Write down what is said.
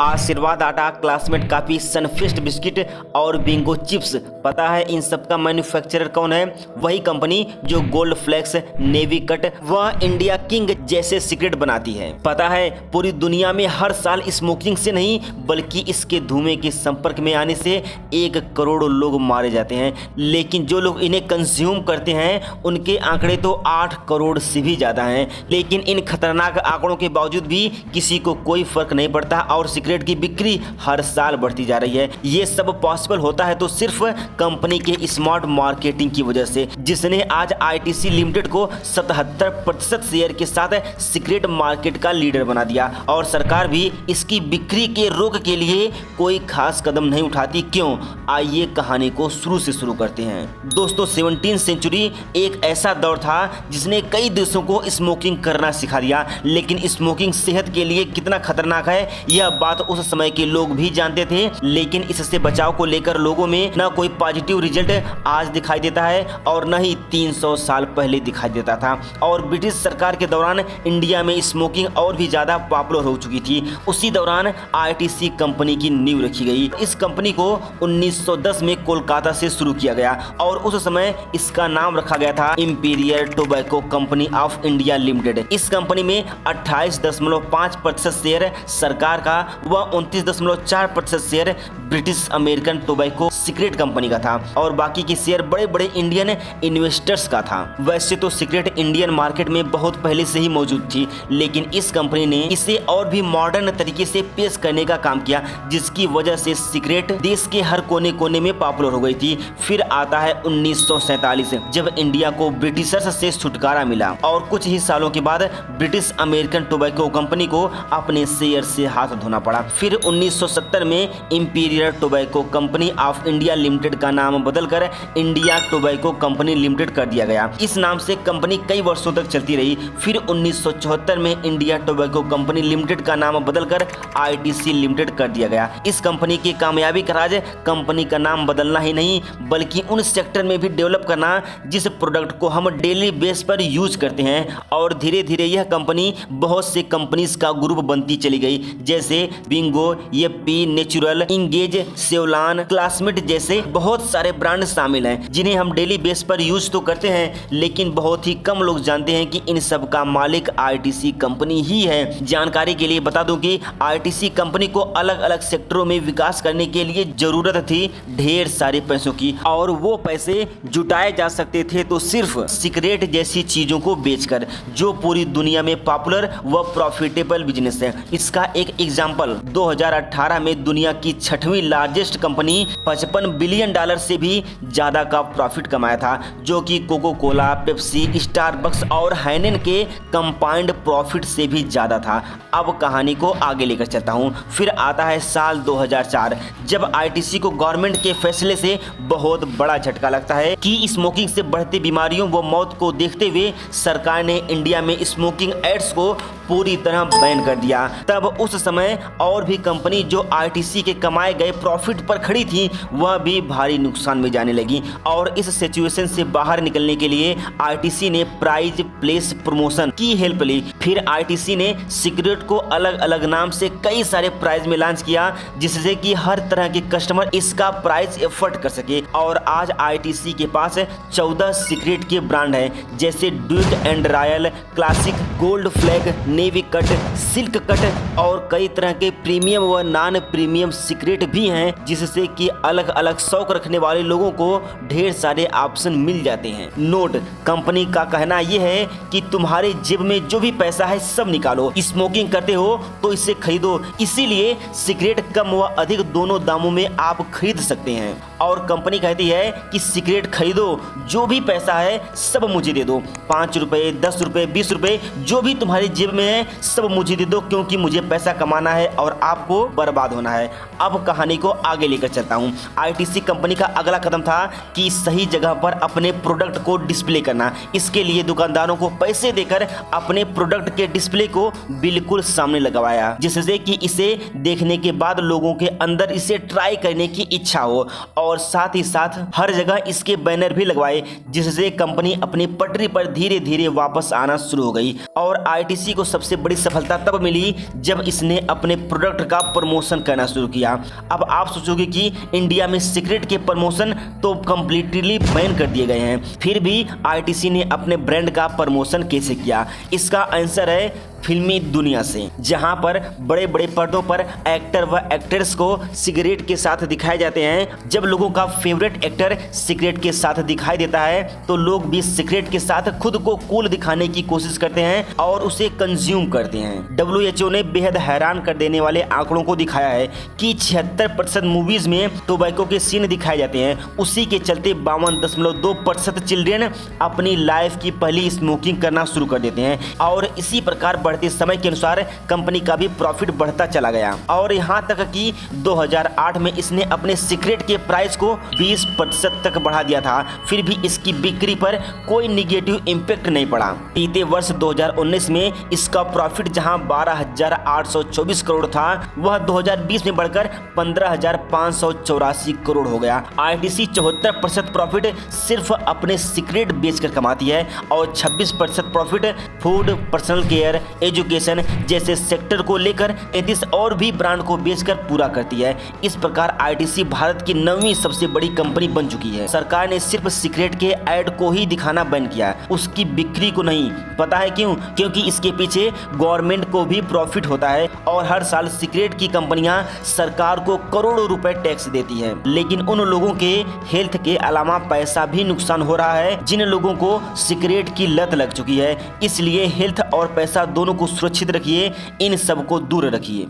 आशीर्वाद आटा, क्लासमेट काफी, सनफीस्ट बिस्किट और बिंगो चिप्स। पता है इन सब का मैन्युफैक्चरर कौन है? वही कंपनी जो गोल्ड फ्लेक्स, नेवी कट व इंडिया किंग जैसे सिगरेट बनाती है। पता है पूरी दुनिया में हर साल स्मोकिंग से नहीं बल्कि इसके धुएं के संपर्क में आने से 1 करोड़ लोग मारे जाते हैं, लेकिन जो लोग इन्हें कंज्यूम करते हैं उनके आंकड़े तो 8 करोड़ से भी ज्यादा हैं। लेकिन इन खतरनाक आंकड़ों के बावजूद भी किसी को कोई फर्क नहीं पड़ता और सिगरेट की बिक्री हर साल बढ़ती जा रही है। ये सब पॉसिबल होता है तो सिर्फ कंपनी के स्मार्ट मार्केटिंग की वजह से, जिसने आज आईटीसी लिमिटेड को 77% शेयर के साथ सिगरेट मार्केट का लीडर बना दिया। और सरकार भी इसकी बिक्री के रोक के लिए कोई खास कदम नहीं उठाती। क्यों? आइए कहानी को शुरू से शुरू करते हैं। दोस्तों, 17वीं सेंचुरी एक ऐसा दौर था जिसने कई देशों को स्मोकिंग करना सिखा दिया, लेकिन स्मोकिंग सेहत के लिए कितना खतरनाक है यह बात उस समय के लोग भी जानते थे। लेकिन इससे बचाव को लेकर लोगों में न कोई पॉजिटिव रिजल्ट आज दिखाई देता है और न ही 300 साल पहले दिखाई देता था। और ब्रिटिश सरकार के दौरान इंडिया में स्मोकिंग और भी ज्यादा पॉपुलर हो चुकी थी। उसी दौरान आईटीसी कंपनी की नींव रखी गई। इस कंपनी को 1910 में कोलकाता से शुरू किया गया और उस समय इसका नाम रखा गया था imperial tobacco company of India limited. इस कंपनी में 28.5% शेयर सरकार का व 29.4% share British American tobacco cigarette company का था और बाकी के शेयर बड़े बड़े इंडियन इन्वेस्टर्स का था। वैसे तो सिगरेट इंडियन मार्केट में बहुत पहले से ही मौजूद थी, लेकिन इस कंपनी ने इसे और भी मॉडर्न तरीके से पेश करने का काम किया, जिसकी वजह से सिगरेट देश के हर कोने कोने में पॉपुलर हो गई थी। फिर आता है 1947, जब इंडिया को ब्रिटिशर्स से छुटकारा मिला और कुछ ही सालों के बाद ब्रिटिश अमेरिकन टोबैको कंपनी को अपने शेयर से हाथ धोना पड़ा। फिर 1970 में imperial tobacco company of India limited का नाम बदलकर इंडिया टोबैको कंपनी लिमिटेड कर दिया गया। इस नाम से कंपनी कई वर्षों तक चलती रही। फिर 1974 में इंडिया टोबैको कंपनी लिमिटेड का नाम बदलकर आईटीसी लिमिटेड कर दिया गया। इस कंपनी की कामयाबी का राज कंपनी का नाम बदलना ही नहीं बल्कि उन सेक्टर में भी डेवलप करना जिस प्रोडक्ट को हम डेली बेस पर यूज करते हैं। और धीरे धीरे यह कंपनी बहुत से कंपनीज का ग्रुप बनती चली गई, जैसे Bingo, Yippee, natural, engage, Savlon, classmate जैसे बहुत सारे ब्रांड शामिल हैं जिन्हें हम डेली बेस पर यूज तो करते हैं, लेकिन बहुत ही कम लोग जानते हैं कि इन सब का मालिक आईटीसी कंपनी ही है। जानकारी के लिए बता दूं कि आईटीसी कंपनी को अलग अलग सेक्टरों में विकास करने के लिए जरूरत थी ढेर सारे पैसों की, और वो पैसे जुटाए जा सकते थे तो सिर्फ सिगरेट जैसी चीजों को बेचकर, जो पूरी दुनिया में पॉपुलर व प्रॉफिटेबल बिजनेस है। इसका एक एग्जांपल 2018 में दुनिया की 6वीं लार्जेस्ट कंपनी $55 बिलियन से भी ज्यादा का प्रॉफिट कमाया था, जो कि कोको कोला, पेप्सी, स्टारबक्स और हैनेन के कंबाइंड प्रॉफिट से भी ज्यादा था। अब कहानी को आगे लेकर चलता हूँ। फिर आता है साल 2004, जब आईटीसी को गवर्नमेंट के फैसले से बहुत बड़ा झटका लगता है कि स्मोकिंग से बढ़ती बीमारियों व मौत को देखते हुए सरकार ने इंडिया में स्मोकिंग एड्स को पूरी तरह बैन कर दिया। तब उस समय और भी कंपनी जो आईटीसी के कमाए गए प्रॉफिट पर खड़ी थी वह भी भारी नुकसान में जाने लगी। और इस सिचुएशन से बाहर निकलने के लिए आईटीसी ने प्राइज प्लेस प्रमोशन की हेल्प ली। फिर आईटीसी ने सिगरेट को अलग अलग नाम से कई सारे प्राइस में लॉन्च किया, जिससे कि हर तरह के कस्टमर इसका प्राइस एफर्ट कर सके। और आज आईटीसी के पास 14 सिगरेट के ब्रांड हैं, जैसे Duke and royal, classic, gold flag, navy cut, silk cut और कई तरह के प्रीमियम व नॉन प्रीमियम सिगरेट भी हैं, जिससे कि अलग अलग शौक रखने वाले लोगों को ढेर सारे ऑप्शन मिल जाते हैं। नोट, कंपनी का कहना यह है कि तुम्हारे जेब में जो भी पैसा है सब निकालो, स्मोकिंग करते हो तो इसे खरीदो। इसीलिए सिगरेट कम व अधिक दोनों दामों में आप खरीद सकते हैं। और कंपनी कहती है कि सिगरेट खरीदो, जो भी पैसा है सब मुझे दे दो, 5 रुपए, 10 रुपए, 20 रुपए, जो भी तुम्हारी जेब में है सब मुझे दे दो, क्योंकि मुझे पैसा कमाना है और आपको बर्बाद होना है। अब कहानी को आगे लेकर चलता हूँ। आईटीसी कंपनी का अगला कदम था कि सही जगह पर अपने प्रोडक्ट को डिस्प्ले करना। इसके लिए दुकानदारों को पैसे देकर अपने प्रोडक्ट के डिस्प्ले को बिल्कुल सामने लगवाया, जिससे कि इसे देखने के बाद लोगों के अंदर इसे ट्राई करने की इच्छा हो। और साथ ही साथ हर जगह इसके बैनर भी लगवाए, जिससे कंपनी अपनी पटरी पर धीरे धीरे वापस आना शुरू हो गई। और आईटीसी को सबसे बड़ी सफलता तब मिली जब इसने अपने प्रोडक्ट का प्रमोशन करना शुरू किया। अब आप सोचोगे कि इंडिया में सिगरेट के प्रमोशन तो कंप्लीटली बैन कर दिए गए हैं, फिर भी आईटीसी ने अपने ब्रांड का प्रमोशन कैसे किया? इसका आंसर है फिल्मी दुनिया से, जहां पर बड़े बड़े पर्दों पर एक्टर व एक्ट्रेस को सिगरेट के साथ दिखाए जाते हैं। जब लोगों का फेवरेट एक्टर सिगरेट के साथ दिखाई देता है तो लोग भी सिगरेट के साथ खुद को कूल दिखाने की कोशिश करते हैं और उसे कंज्यूम करते हैं। WHO ने बेहद हैरान कर देने वाले आंकड़ों को दिखाया है कि 76% मूवीज में टोबैको के सीन दिखाए जाते हैं। उसी के चलते 52.2% चिल्ड्रन अपनी लाइफ की पहली स्मोकिंग करना शुरू कर देते हैं और इसी प्रकार बढ़ते समय के अनुसार कंपनी का भी प्रॉफिट बढ़ता चला गया और यहां तक कि 2008 में इसने अपने सिगरेट के प्राइस को 20% तक बढ़ा दिया था, फिर भी इसकी बिक्री पर कोई निगेटिव इम्पैक्ट नहीं पड़ा। बीते वर्ष 2019 में इसका प्रॉफिट जहां 12,824 करोड़ था, वह 2020 में बढ़कर 15,584 करोड़ हो गया। आईटीसी 74% प्रॉफिट सिर्फ अपने सिगरेट बेचकर कमाती है और 26% profit food, personal care, education जैसे सेक्टर को लेकर 33 और भी ब्रांड को बेचकर पूरा करती है। इस प्रकार आईटीसी भारत की 9वीं सबसे बड़ी कंपनी बन चुकी है। सरकार ने सिर्फ सिगरेट के ऐड को ही दिखाना बंद किया, उसकी बिक्री को नहीं। पता है क्यों? क्योंकि इसके पीछे गवर्नमेंट को भी प्रॉफिट होता है और हर साल सिगरेट की कंपनियां सरकार को करोड़ों रुपए टैक्स देती है। लेकिन उन लोगों के हेल्थ के अलावा पैसा भी नुकसान हो रहा है जिन लोगों को सिगरेट की लत लग चुकी है। इसलिए हेल्थ और पैसा दोनों को सुरक्षित रखिए, इन सब को दूर रखिए।